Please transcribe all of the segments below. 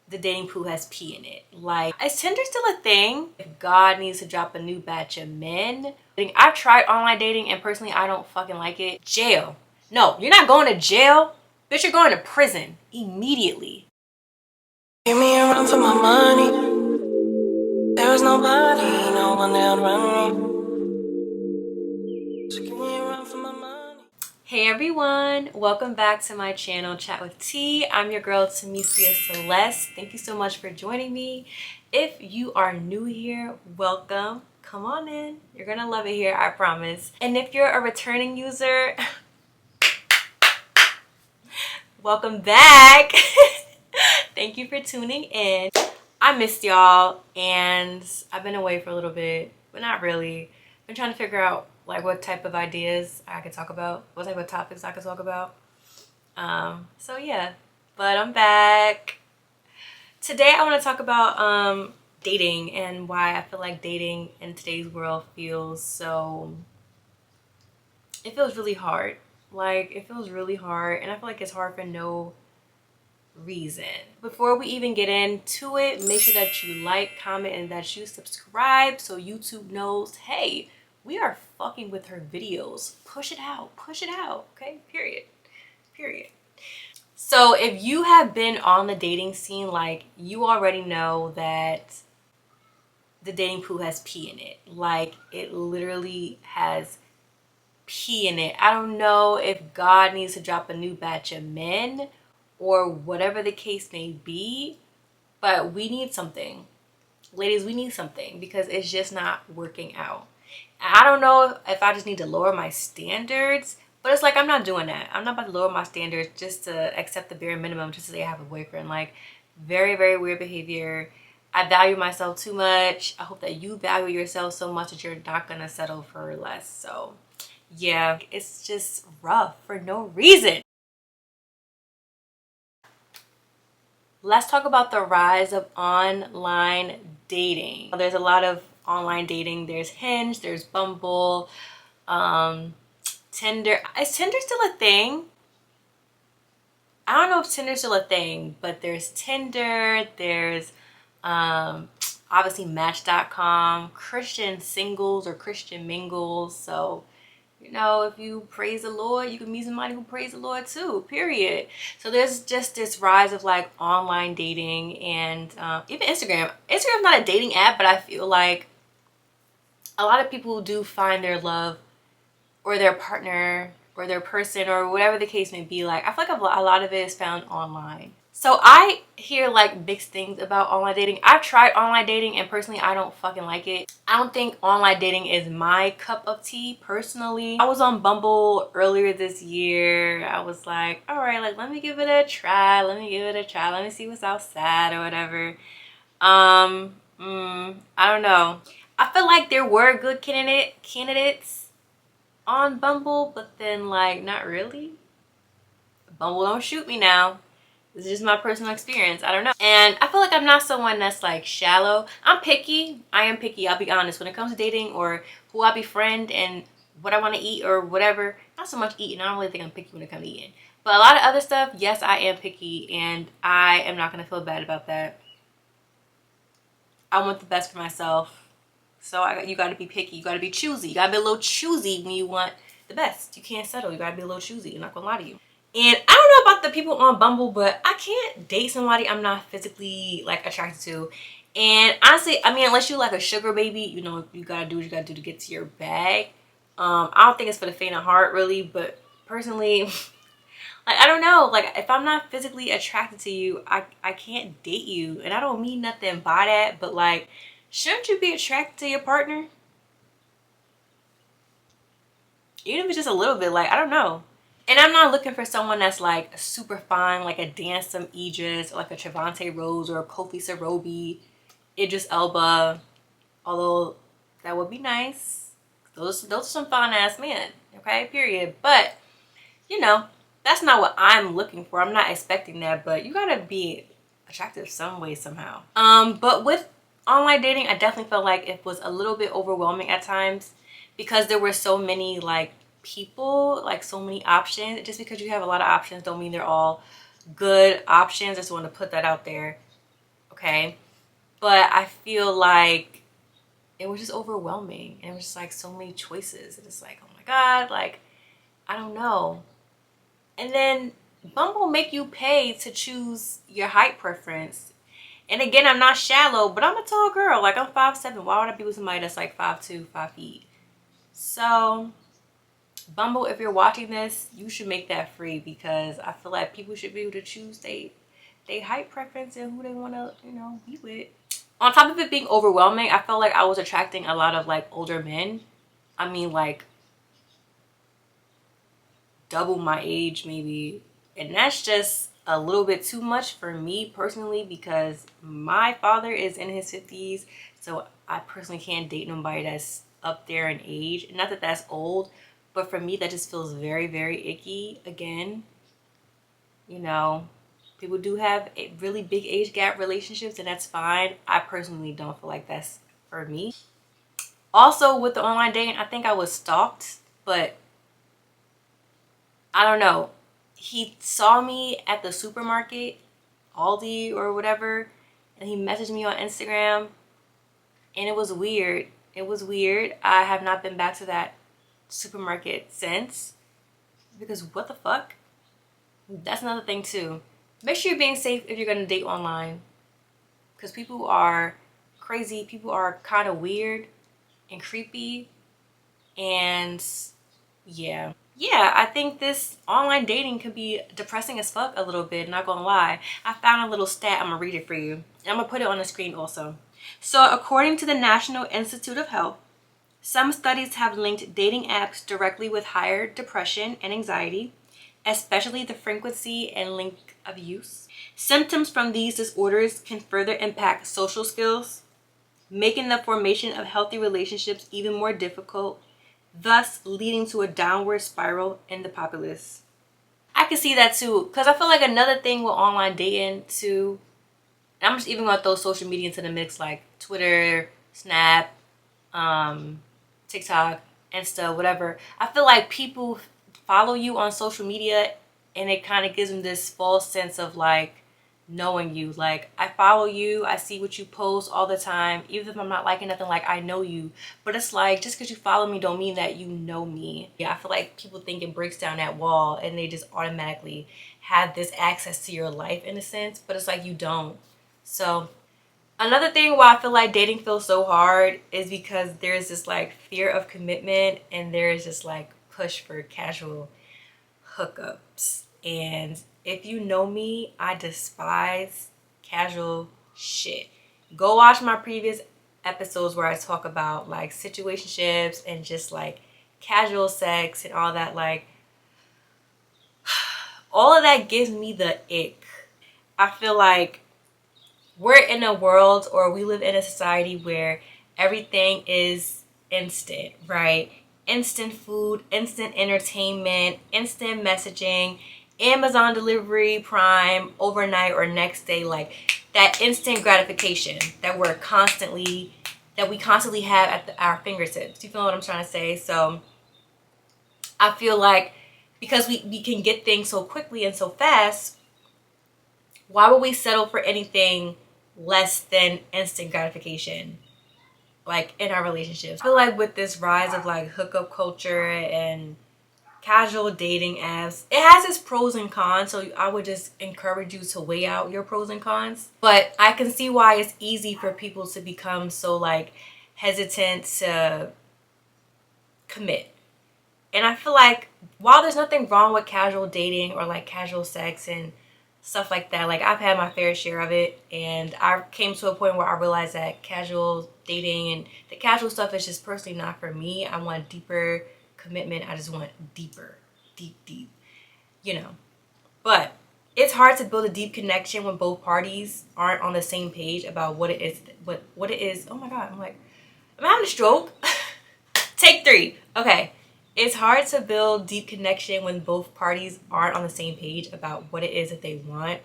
the dating pool has pee in it. Like, is Tinder still a thing? If God needs to drop a new batch of men. I've tried online dating and personally I don't fucking like it. Jail. No, you're not going to jail. Bitch, you're going to prison immediately. Give me a run for my money. There was nobody, no one that would run me. So give me a run for my money. Hey everyone, welcome back to my channel Chat with T. I'm your girl Tamesia Celeste. Thank you so much for joining me. If you are new here, welcome. Come on in. You're gonna love it here, I promise. And if you're a returning user, welcome back. Thank you for tuning in. I missed y'all and I've been away for a little bit, but not really. I've been trying to figure out like what type of ideas I could talk about, what type of topics I could talk about. So yeah, but I'm back. Today I want to talk about dating and why I feel like dating in today's world it feels really hard. Like, it feels really hard, and I feel like it's hard for no reason. Before we even get into it, make sure that you like, comment, and that you subscribe so YouTube knows, hey, we are fucking with her videos. Push it out, okay? Period. So if you have been on the dating scene, like, you already know that the dating pool has pee in it. Like, it literally has pee in it. I don't know if God needs to drop a new batch of men or whatever the case may be, but we need something. Ladies, we need something because it's just not working out. I don't know if I just need to lower my standards, but it's like I'm not doing that. I'm not about to lower my standards just to accept the bare minimum just to say I have a boyfriend. Like, very, very weird behavior. I value myself too much. I hope that you value yourself so much that you're not gonna settle for less. So yeah, it's just rough for no reason. Let's talk about the rise of online dating. There's a lot of online dating. There's Hinge, there's Bumble, Tinder. Is Tinder still a thing? I don't know if Tinder's still a thing, but there's Tinder, there's obviously Match.com, Christian singles or Christian mingles. So, you know, if you praise the Lord, you can meet somebody who praise the Lord too, period. So there's just this rise of like online dating and even Instagram. Instagram's not a dating app, but I feel like a lot of people do find their love or their partner or their person or whatever the case may be. Like, I feel like a lot of it is found online. So I hear like mixed things about online dating. I've tried online dating and personally I don't fucking like it. I don't think online dating is my cup of tea personally. I was on Bumble earlier this year. I was like, all right, like let me give it a try. Let me see what's outside or whatever. I don't know. I feel like there were good candidates on Bumble, but then like not really. Bumble don't shoot me now. This is just my personal experience. I don't know. And I feel like I'm not someone that's like shallow. I'm picky. I am picky. I'll be honest. When it comes to dating or who I befriend and what I want to eat or whatever, not so much eating. I don't really think I'm picky when it comes to eating. But a lot of other stuff, yes, I am picky. And I am not going to feel bad about that. I want the best for myself. So you got to be picky. You got to be choosy. You got to be a little choosy when you want the best. You can't settle. You got to be a little choosy. I'm not going to lie to you. And I don't know about the people on Bumble, but I can't date somebody I'm not physically like attracted to. And honestly, I mean, unless you like a sugar baby, you know, you gotta do what you gotta do to get to your bag. I don't think it's for the faint of heart, really. But personally, like I don't know, like if I'm not physically attracted to you, I can't date you. And I don't mean nothing by that, but like, shouldn't you be attracted to your partner? Even if it's just a little bit, like I don't know. And I'm not looking for someone that's like super fine, like a Dansome Idris, or like a Trevante Rose, or a Kofi Sarobi, Idris Elba. Although that would be nice. Those are some fine ass men, okay? Period. But you know, that's not what I'm looking for. I'm not expecting that, but you gotta be attractive some way somehow. But with online dating, I definitely felt like it was a little bit overwhelming at times because there were so many like people, like so many options. Just because you have a lot of options don't mean they're all good options. I just want to put that out there. okay? But I feel like it was just overwhelming. And it was just like so many choices. And it's like, oh my God, like, I don't know. And then Bumble make you pay to choose your height preference. And again, I'm not shallow, but I'm a tall girl. Like, I'm 5'7". Why would I be with somebody that's like 5'2", 5 feet? So, Bumble, if you're watching this, you should make that free, because I feel like people should be able to choose they height preference and who they want to, be with. On top of it being overwhelming, I felt like I was attracting a lot of like older men. I mean, like double my age maybe. And that's just a little bit too much for me personally, because my father is in his 50s. So I personally can't date nobody that's up there in age. Not that that's old, but for me, that just feels very, very icky. Again, you know, people do have really big age gap relationships, and that's fine. I personally don't feel like that's for me. Also, with the online dating, I think I was stalked, but I don't know. He saw me at the supermarket, Aldi or whatever, and he messaged me on Instagram, and it was weird. It was weird. I have not been back to that supermarket since, because what the fuck? That's another thing too. Make sure you're being safe if you're going to date online, because people are crazy. People are kind of weird and creepy, and yeah, I think this online dating can be depressing as fuck a little bit, not gonna lie. I found a little stat, I'm gonna read it for you, and I'm gonna put it on the screen also. So according to the National Institute of Health, some studies have linked dating apps directly with higher depression and anxiety, especially the frequency and length of use. Symptoms from these disorders can further impact social skills, making the formation of healthy relationships even more difficult, thus leading to a downward spiral in the populace. I can see that too, because I feel like another thing with online dating too, and I'm just even gonna throw social media into the mix, like Twitter, Snap, TikTok, Insta, whatever. I feel like people follow you on social media, and it kind of gives them this false sense of like knowing you. Like, I follow you, I see what you post all the time, even if I'm not liking nothing, like I know you. But it's like, just because you follow me don't mean that you know me. Yeah, I feel like people think it breaks down that wall and they just automatically have this access to your life in a sense, but it's like you don't. So another thing why I feel like dating feels so hard is because there's this like fear of commitment, and there's this like push for casual hookups. And if you know me, I despise casual shit. Go watch my previous episodes where I talk about like situationships and just like casual sex and all that. Like, all of that gives me the ick. I feel like we're in a world, or we live in a society where everything is instant, right? Instant food, instant entertainment, instant messaging, Amazon delivery, Prime, overnight or next day. Like, that instant gratification that we constantly have at our fingertips. Do you feel what I'm trying to say? So I feel like because we can get things so quickly and so fast, why would we settle for anything less than instant gratification, like in our relationships? I feel like with this rise of like hookup culture and casual dating apps, it has its pros and cons. So I would just encourage you to weigh out your pros and cons. But I can see why it's easy for people to become so like hesitant to commit. And I feel like while there's nothing wrong with casual dating or like casual sex and stuff like that, like I've had my fair share of it, and I came to a point where I realized that casual dating and the casual stuff is just personally not for me. I want deeper commitment. I just want deeper, deep, you know. But it's hard to build a deep connection when both parties aren't on the same page about what it is. What it is. Oh my God! I'm having a stroke. Take 3. Okay. It's hard to build deep connection when both parties aren't on the same page about what it is that they want.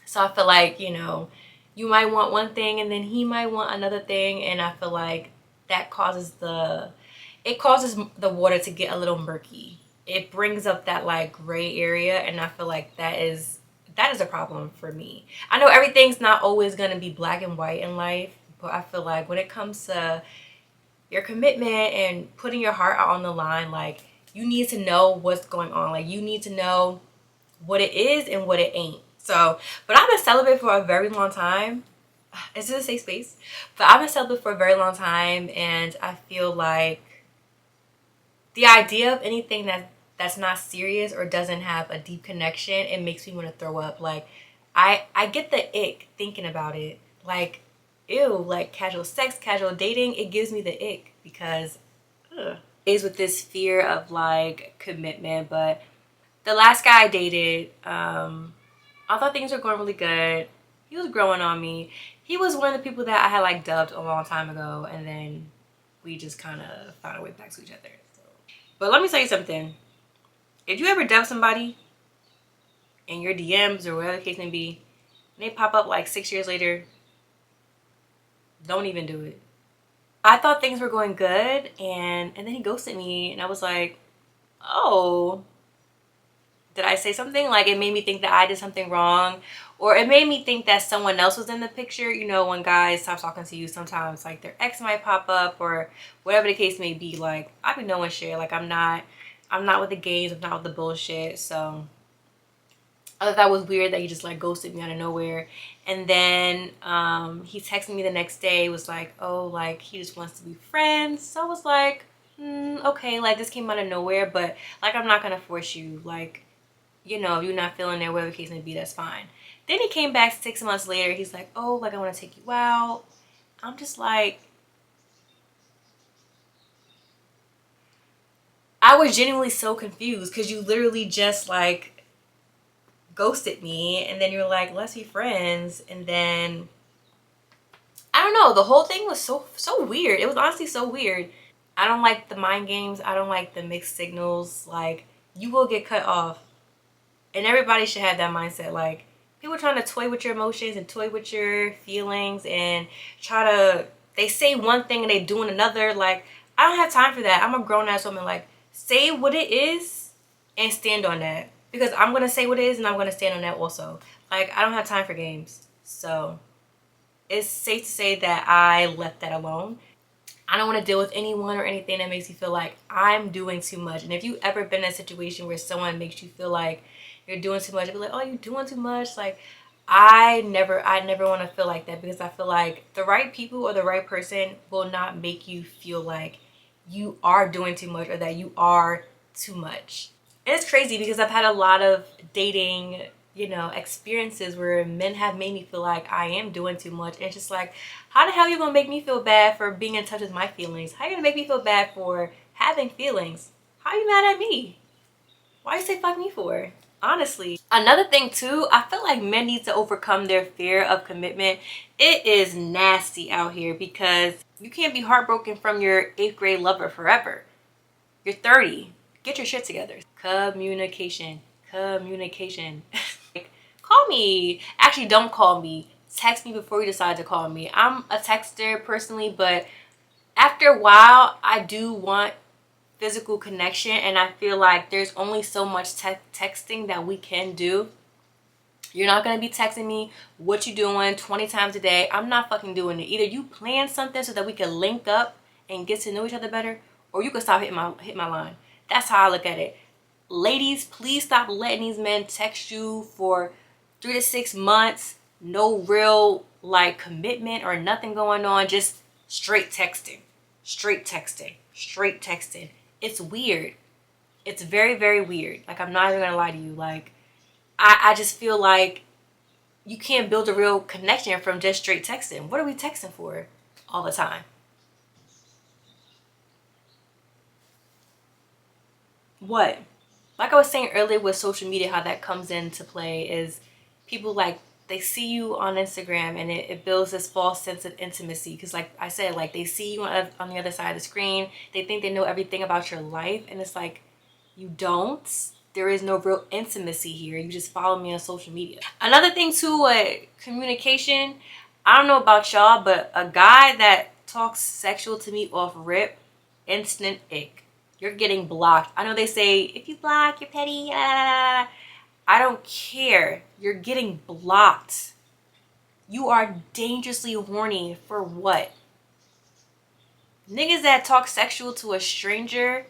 So I feel like, you might want one thing and then he might want another thing, and I feel like that causes the water to get a little murky. It brings up that like gray area, and I feel like that is a problem for me. I know everything's not always going to be black and white in life, but I feel like when it comes to your commitment and putting your heart out on the line, like, you need to know what's going on. Like, you need to know what it is and what it ain't. So, but I've been celibate for a very long time. Is this a safe space? But I've been celibate for a very long time, and I feel like the idea of anything that's not serious or doesn't have a deep connection, it makes me want to throw up. Like, I get the ick thinking about it. Like, ew, like casual sex, casual dating, it gives me the ick because is with this fear of like commitment. But the last guy I dated, I thought things were going really good. He was growing on me. He was one of the people that I had like dubbed a long time ago, and then we just kind of found our way back to each other. So. But let me tell you something. If you ever dub somebody in your DMs or whatever the case may be, and they pop up like 6 years later, don't even do it. I thought things were going good, and then he ghosted me, and I was like, oh, did I say something? Like, it made me think that I did something wrong, or it made me think that someone else was in the picture. You know, when guys stop talking to you, sometimes like their ex might pop up or whatever the case may be. Like, I be knowing shit. Like, I'm not with the games, I'm not with the bullshit. So I thought that was weird that he just like ghosted me out of nowhere. And then he texted me the next day, was like, oh, like he just wants to be friends. So I was like, okay, like this came out of nowhere, but like I'm not gonna force you. Like, you know, if you're not feeling it, whatever the case may be, that's fine. Then he came back 6 months later. He's like, oh, like I want to take you out. I'm just like, I was genuinely so confused because you literally just like ghosted me, and then you're like, let's be friends, and then I don't know. The whole thing was so weird. It was honestly so weird. I don't like the mind games. I don't like the mixed signals. Like, you will get cut off. And everybody should have that mindset. Like, people trying to toy with your emotions and toy with your feelings and try to, they say one thing and they doing another. Like, I don't have time for that. I'm a grown ass woman. Like, say what it is and stand on that. Because I'm going to say what it is and I'm going to stand on that also. Like, I don't have time for games. So it's safe to say that I left that alone. I don't want to deal with anyone or anything that makes me feel like I'm doing too much. And if you ever been in a situation where someone makes you feel like you're doing too much, I'd be like, oh, you're doing too much. Like, I never want to feel like that, because I feel like the right people or the right person will not make you feel like you are doing too much or that you are too much. And it's crazy because I've had a lot of dating, you know, experiences where men have made me feel like I am doing too much. And it's just like, how the hell are you gonna make me feel bad for being in touch with my feelings? How are you gonna make me feel bad for having feelings? How are you mad at me? Why you say fuck me for? Honestly. Another thing too, I feel like men need to overcome their fear of commitment. It is nasty out here because you can't be heartbroken from your 8th grade lover forever. You're 30. Get your shit together. Communication. Communication. Like, call me. Actually, don't call me. Text me before you decide to call me. I'm a texter personally, but after a while, I do want physical connection, and I feel like there's only so much texting that we can do. You're not gonna be texting me what you doing 20 times a day. I'm not fucking doing it. Either you plan something so that we can link up and get to know each other better, or you can stop hitting my line. That's how I look at it. Ladies, please stop letting these men text you for 3 to 6 months. No real like commitment or nothing going on. Just straight texting. Straight texting. Straight texting. It's weird. It's very, very weird. Like, I'm not even gonna lie to you. Like, I just feel like you can't build a real connection from just straight texting. What are we texting for all the time? What? Like I was saying earlier with social media, how that comes into play is people, like, they see you on Instagram and it builds this false sense of intimacy, because like I said, like, they see you on the other side of the screen, they think they know everything about your life, and it's like, you don't. There is no real intimacy here. You just follow me on social media. Another thing too, communication. I don't know about y'all, but a guy that talks sexual to me off rip, instant ick. You're getting blocked. I know they say if you block, you're petty. I don't care. You're getting blocked. You are dangerously horny for what? Niggas that talk sexual to a stranger,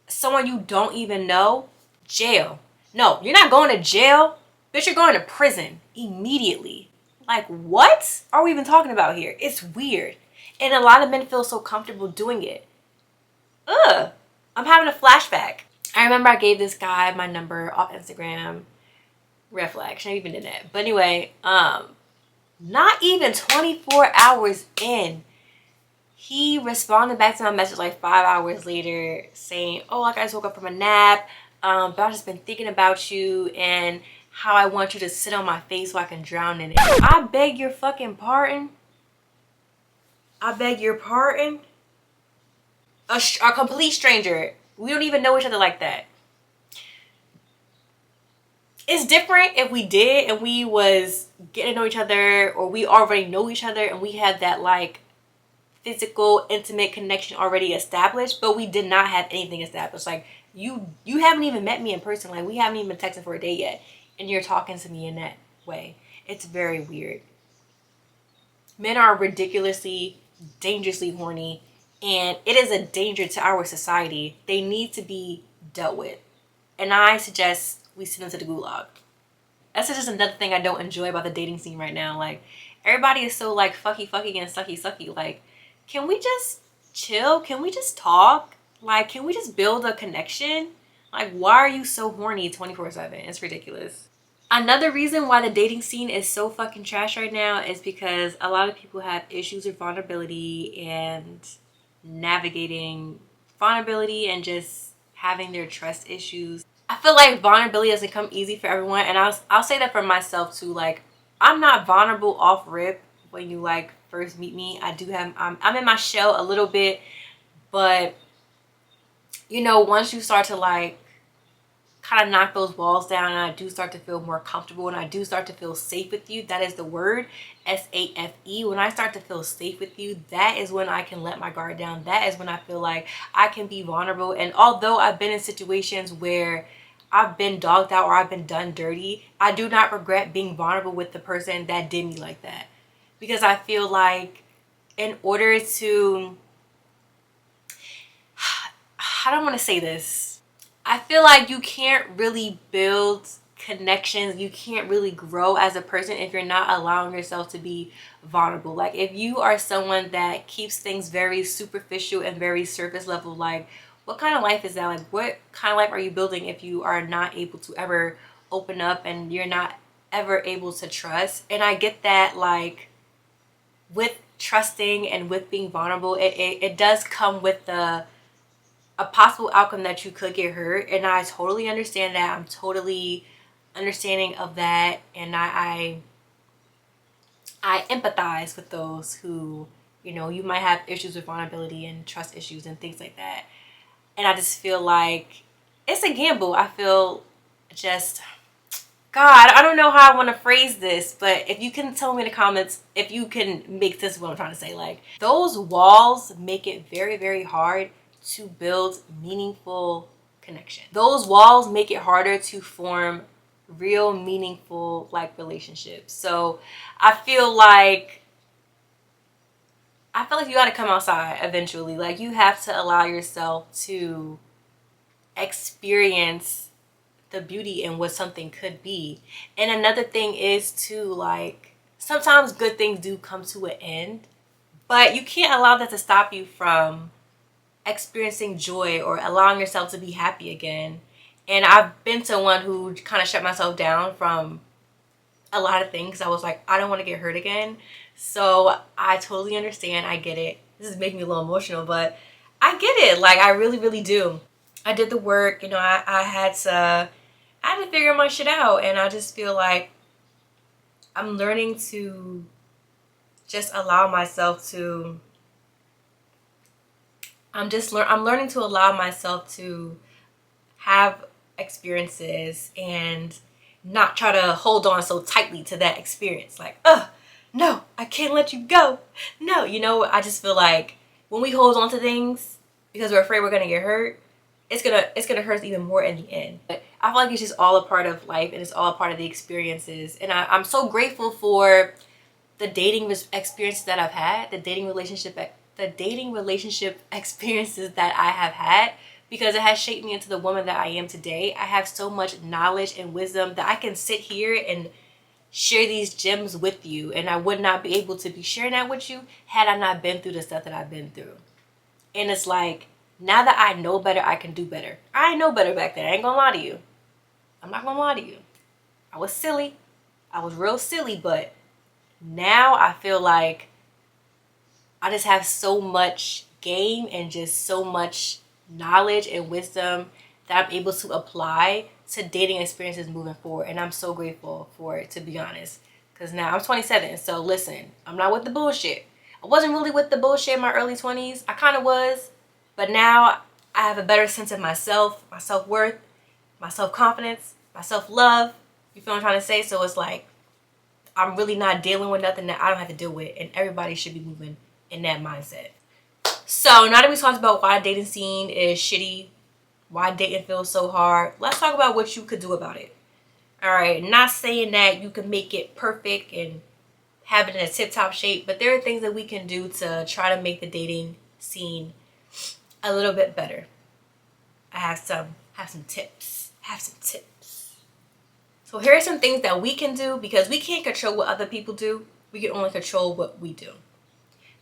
someone you don't even know, jail. No, you're not going to jail. Bitch, you're going to prison immediately. Like, what are we even talking about here? It's weird. And a lot of men feel so comfortable doing it. Ugh. I'm having a flashback. I remember I gave this guy my number off Instagram. Red flag. Shouldn't even did that. But anyway, not even 24 hours in, he responded back to my message like 5 hours later saying, oh, like I just woke up from a nap, but I've just been thinking about you and how I want you to sit on my face so I can drown in it. I beg your fucking pardon. I beg your pardon. A complete stranger. We don't even know each other like that. It's different if we did and we was getting to know each other, or we already know each other and we had that like physical intimate connection already established, but we did not have anything established. Like you haven't even met me in person. Like we haven't even been texting for a day yet and you're talking to me in that way. It's very weird. Men are ridiculously dangerously horny, and it is a danger to our society. They need to be dealt with, and I suggest we send them to the gulag. That's just another thing I don't enjoy about the dating scene right now. Like everybody is so like fucky and sucky. Like, can we just chill? Can we just talk? Like, can we just build a connection? Like, why are you so horny 24/7? It's ridiculous. Another reason why the dating scene is so fucking trash right now is because a lot of people have issues with vulnerability and navigating vulnerability and just having their trust issues. I feel like vulnerability doesn't come easy for everyone, and I'll say that for myself too. Like, I'm not vulnerable off rip when you like first meet me. I do have I'm in my shell a little bit, but you know, once you start to like kind of knock those walls down and I do start to feel more comfortable and I do start to feel safe with you, that is the word, SAFE. When I start to feel safe with you, that is when I can let my guard down. That is when I feel like I can be vulnerable. And although I've been in situations where I've been dogged out or I've been done dirty, I do not regret being vulnerable with the person that did me like that, because I feel like in order to, I don't want to say this, I feel like you can't really build connections, you can't really grow as a person if you're not allowing yourself to be vulnerable. Like if you are someone that keeps things very superficial and very surface level, like what kind of life is that? Like what kind of life are you building if you are not able to ever open up and you're not ever able to trust? And I get that, like with trusting and with being vulnerable, it does come with a possible outcome that you could get hurt, and I totally understand that. I'm totally understanding of that, and I empathize with those who, you know, you might have issues with vulnerability and trust issues and things like that. And I just feel like it's a gamble. I feel just, God, I don't know how I want to phrase this, but if you can tell me in the comments if you can make sense of what I'm trying to say. Like those walls make it very, very hard to build meaningful connection. Those walls make it harder to form real meaningful like relationships. So I feel like you got to come outside eventually. Like you have to allow yourself to experience the beauty in what something could be. And another thing is too, like sometimes good things do come to an end, but you can't allow that to stop you from experiencing joy or allowing yourself to be happy again. And I've been someone who kind of shut myself down from a lot of things. I was like, I don't want to get hurt again. So I totally understand. I get it. This is making me a little emotional, but I get it. Like I really, really do. I did the work, you know, I had to figure my shit out, and I just feel like I'm learning to just allow myself to I'm learning to allow myself to have experiences and not try to hold on so tightly to that experience. Like, no, I can't let you go. No, you know, I just feel like when we hold on to things because we're afraid we're going to get hurt, it's gonna hurt even more in the end. But I feel like it's just all a part of life, and it's all a part of the experiences. And I'm so grateful for the dating experiences that I've had, the dating relationship experiences that I have had, because it has shaped me into the woman that I am today. I have so much knowledge and wisdom that I can sit here and share these gems with you, and I would not be able to be sharing that with you had I not been through the stuff that I've been through. And it's like, now that I know better, I can do better. I didn't know better back then. I ain't gonna lie to you. I'm not gonna lie to you. I was silly. I was real silly, but now I feel like I just have so much game and just so much knowledge and wisdom that I'm able to apply to dating experiences moving forward. And I'm so grateful for it, to be honest. Because now I'm 27, so listen, I'm not with the bullshit. I wasn't really with the bullshit in my early 20s. I kind of was. But now I have a better sense of myself, my self-worth, my self-confidence, my self-love. You feel what I'm trying to say? So it's like, I'm really not dealing with nothing that I don't have to deal with. And everybody should be moving in that mindset. So now that we talked about why the dating scene is shitty, why dating feels so hard, let's talk about what you could do about it. All right, not saying that you can make it perfect and have it in a tip-top shape, but there are things that we can do to try to make the dating scene a little bit better. I have some tips. So here are some things that we can do, because we can't control what other people do. We can only control what we do.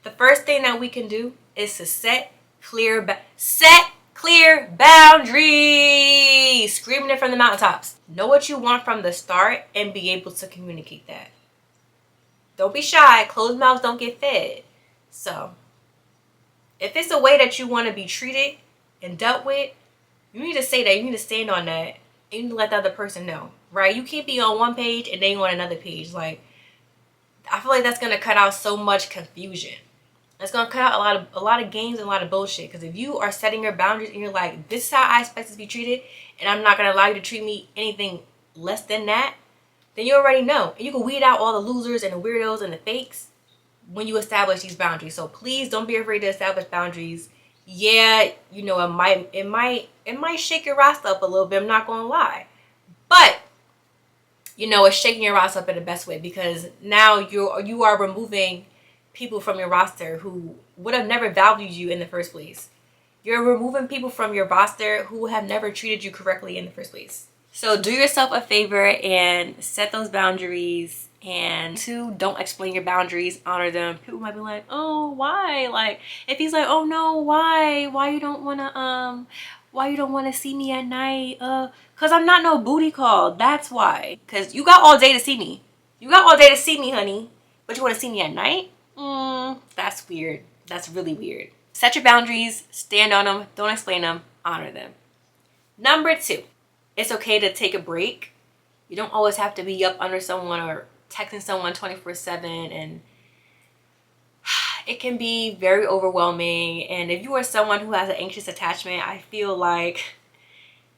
The first thing that we can do is to set clear boundaries. Screaming it from the mountaintops. Know what you want from the start and be able to communicate that. Don't be shy. Closed mouths don't get fed. So if it's a way that you want to be treated and dealt with, you need to say that. You need to stand on that. You need to let the other person know, right? You can't be on one page and then you on another page. Like, I feel like that's gonna cut out so much confusion. It's gonna cut out a lot of games and a lot of bullshit. Because if you are setting your boundaries and you're like, this is how I expect to be treated, and I'm not gonna allow you to treat me anything less than that, then you already know. And you can weed out all the losers and the weirdos and the fakes when you establish these boundaries. So please don't be afraid to establish boundaries. Yeah, you know, it might shake your roster up a little bit, I'm not gonna lie. But you know, it's shaking your roster up in the best way, because now you are removing people from your roster who would have never valued you in the first place. You're removing people from your roster who have never treated you correctly in the first place. So do yourself a favor and set those boundaries. And two, don't explain your boundaries, honor them. People might be like, oh, why? Like, if he's like, oh no, why you don't wanna see me at night? Cause I'm not no booty call. That's why. Cause you got all day to see me. Honey. But you wanna see me at night? That's weird. That's really weird. Set your boundaries, stand on them, don't explain them, honor them. Number two, it's okay to take a break. You don't always have to be up under someone or texting someone 24/7, and it can be very overwhelming. And if you are someone who has an anxious attachment, I feel like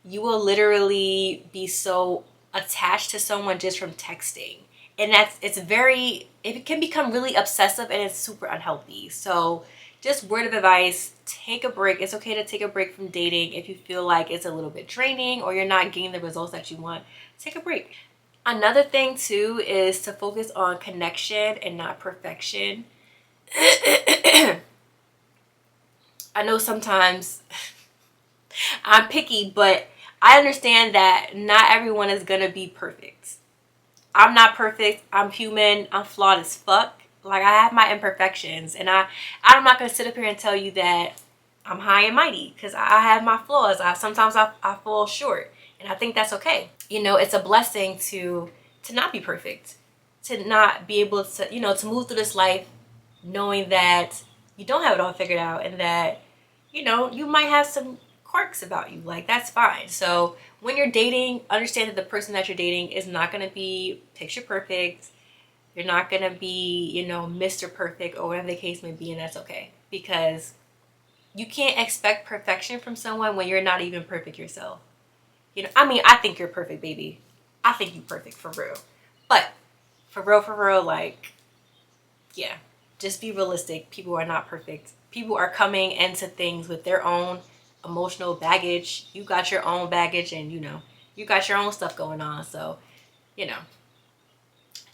you will literally be so attached to someone just from texting. And it can become really obsessive, and it's super unhealthy. So just word of advice, take a break. It's okay to take a break from dating if you feel like it's a little bit draining or you're not getting the results that you want. Take a break. Another thing too is to focus on connection and not perfection. I know sometimes I'm picky, but I understand that not everyone is gonna be perfect. I'm not perfect. I'm human. I'm flawed as fuck. Like, I have my imperfections, and I'm not gonna sit up here and tell you that I'm high and mighty, because I have my flaws. Sometimes I fall short, and I think that's okay. You know, it's a blessing to not be perfect, to not be able to, you know, to move through this life knowing that you don't have it all figured out, and that, you know, you might have some quirks about you. Like, that's fine. So when you're dating, understand that the person that you're dating is not going to be picture perfect. You're not going to be, you know, Mr. Perfect or whatever the case may be, and that's okay. Because you can't expect perfection from someone when you're not even perfect yourself. You know, I mean, I think you're perfect, baby. I think you're perfect for real. But for real, like, yeah, just be realistic. People are not perfect. People are coming into things with their own emotional baggage. You got your own baggage, and you got your own stuff going on. So, you know,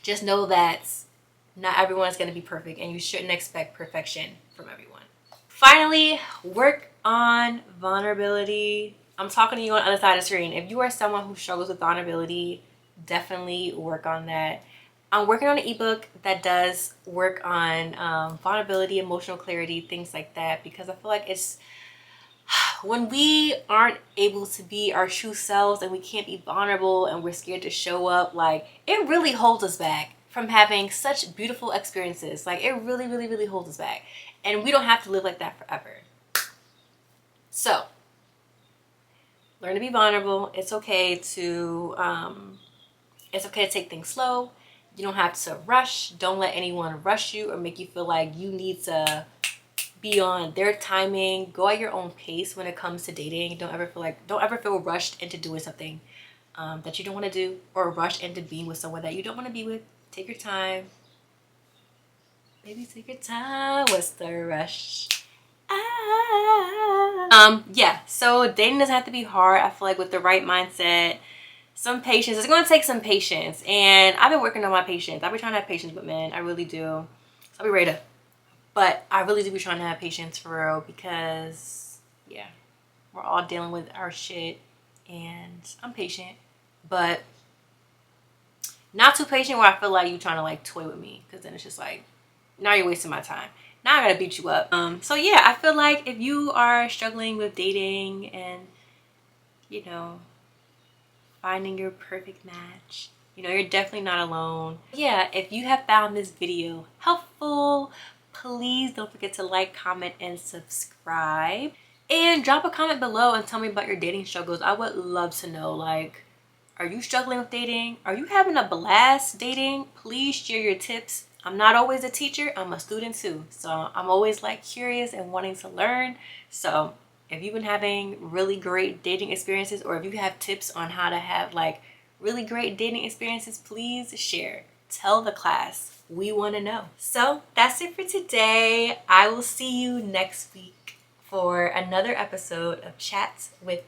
just know that not everyone is going to be perfect, and you shouldn't expect perfection from everyone. Finally, work on vulnerability. I'm talking to you on the other side of the screen. If you are someone who struggles with vulnerability, definitely work on that. I'm working on an ebook that does work on vulnerability, emotional clarity, things like that, because I feel like it's when we aren't able to be our true selves and we can't be vulnerable and we're scared to show up, like, it really holds us back from having such beautiful experiences. Like, it really, really, really holds us back. And we don't have to live like that forever. So, learn to be vulnerable. It's okay to take things slow. You don't have to rush. Don't let anyone rush you or make you feel like you need to be on their timing. Go at your own pace when it comes to dating. Don't ever feel rushed into doing something that you don't want to do, or rushed into being with someone that you don't want to be with. Take your time. Baby, take your time. What's the rush? Yeah, so dating doesn't have to be hard. I feel like with the right mindset, some patience. It's going to take some patience, and I've been working on my patience. I've been trying to have patience with men. I really do. So I'll be ready to, but I really do be trying to have patience for real, because yeah, we're all dealing with our shit, and I'm patient, but not too patient where I feel like you trying to like toy with me, because then it's just like, now you're wasting my time. Now I gotta beat you up. So yeah, I feel like if you are struggling with dating and finding your perfect match, you're definitely not alone. Yeah, if you have found this video helpful, please don't forget to like, comment, and subscribe. And drop a comment below and tell me about your dating struggles. I would love to know, like, are you struggling with dating? Are you having a blast dating? Please share your tips. I'm not always a teacher, I'm a student too. So I'm always like curious and wanting to learn. So if you've been having really great dating experiences, or if you have tips on how to have like really great dating experiences, please share. Tell the class. We want to know. So that's it for today. I will see you next week for another episode of Chats with